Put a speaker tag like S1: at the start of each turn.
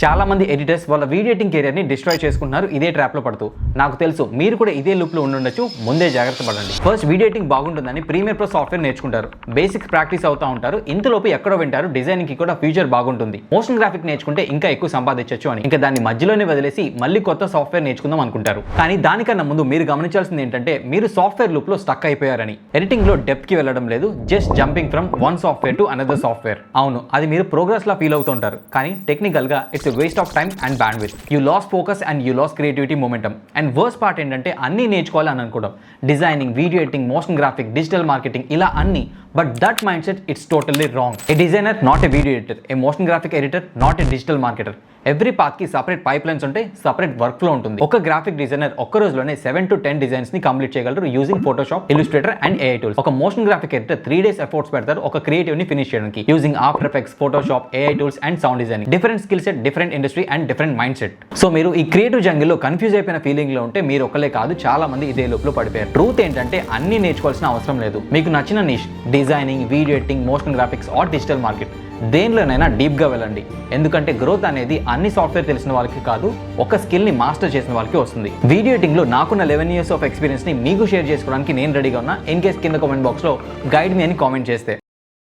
S1: చాలా మంది ఎడిటర్స్ వాళ్ళ వీడియో ఎడిటింగ్ కెరియర్ని డిస్ట్రాయ్ చేసుకుంటున్నారు ఇదే ట్రాప్లో పడుతూ. నాకు తెలుసు మీరు కూడా ఇదే లూప్లో ఉండుండొచ్చు. ముందే జాగ్రత్త పడండి. ఫస్ట్ వీడియో ఎడిటింగ్ బాగుంటుందని ప్రీమియర్ ప్రో సాఫ్ట్వేర్ నేర్చుకుంటారు. బేసిక్స్ ప్రాక్టీస్ అవుతూ ఉంటారు. ఇంతలోపు ఎక్కడో వింటారు డిజైనింగ్కి కూడా ఫ్యూచర్ బాగుంటుంది, మోషన్ గ్రాఫిక్ నేర్చుకుంటే ఇంకా ఎక్కువ సంపాదించవచ్చు అని. ఇంకా దాన్ని మధ్యలోనే వదిలేసి మళ్ళీ కొత్త సాఫ్ట్వేర్ నేర్చుకుందాం అనుకుంటారు. కానీ దానికన్నా ముందు మీరు గమనించాల్సింది ఏంటంటే మీరు సాఫ్ట్వేర్ లూప్లో స్టక్ అయిపోయారని. ఎడిటింగ్లో డెప్త్కి వెళ్ళడం లేదు, just jumping from one software to another software. అవును, అది మీరు ప్రోగ్రెస్లా ఫీల్ అవుతుంటారు, కానీ టెక్నికల్గా it's waste of time and bandwidth. You lost focus and you lost creativity momentum. And worst part ఏంటంటే అన్నీ నేర్చుకోవాలి అని అనుకోవడం, designing, video editing, motion graphic, digital marketing, ఇలా అన్నీ. But that mindset, it's totally wrong. A designer, not a video editor. A motion graphic editor, not a digital marketer. Every పాత్కి separate pipe lines ఉంటాయి, separate work flow ఉంటుంది. ఒక graphic designer ఒక్క రోజులోనే 7 to 10 designs ని complete చేయగలరు using Photoshop, illustrator and AI tools. ఒక motion graphic editor 3 days efforts పెడతారు ఒక క్రియేటివ్ ని ఫినిష్ చేయడానికి using after effects, Photoshop, AI tools and sound designing. Different skill set, different industry and different mind set. So మీరు ఈ creative జంగిల్లో confuse అయిపోయిన feeling లో ఉంటే మీరు ఒకలే కాదు, చాలా మంది ఇదే లూప్ లో పడిపోయారు. ట్రూత్ ఏంటంటే అన్ని నేర్చుకోవాల్సిన అవసరం లేదు. మీకు నచ్చిన niche, designing, video editing, motion graphics or digital market, దేనిలోనైనా డీప్గా వెళ్ళండి. ఎందుకంటే గ్రోత్ అనేది అన్ని సాఫ్ట్వేర్ తెలిసిన వాళ్ళకి కాదు, ఒక స్కిల్ని మాస్టర్ చేసిన వాళ్ళకి వస్తుంది. వీడియో ఎడిటింగ్లో నాకున్న 11 years ఆఫ్ ఎక్స్పీరియన్స్ని మీకు షేర్ చేసుకోవడానికి నేను రెడీగా ఉన్నా. ఇన్ కేస్ కింద కామెంట్ బాక్స్లో గైడ్ మీ అని కామెంట్ చేస్తే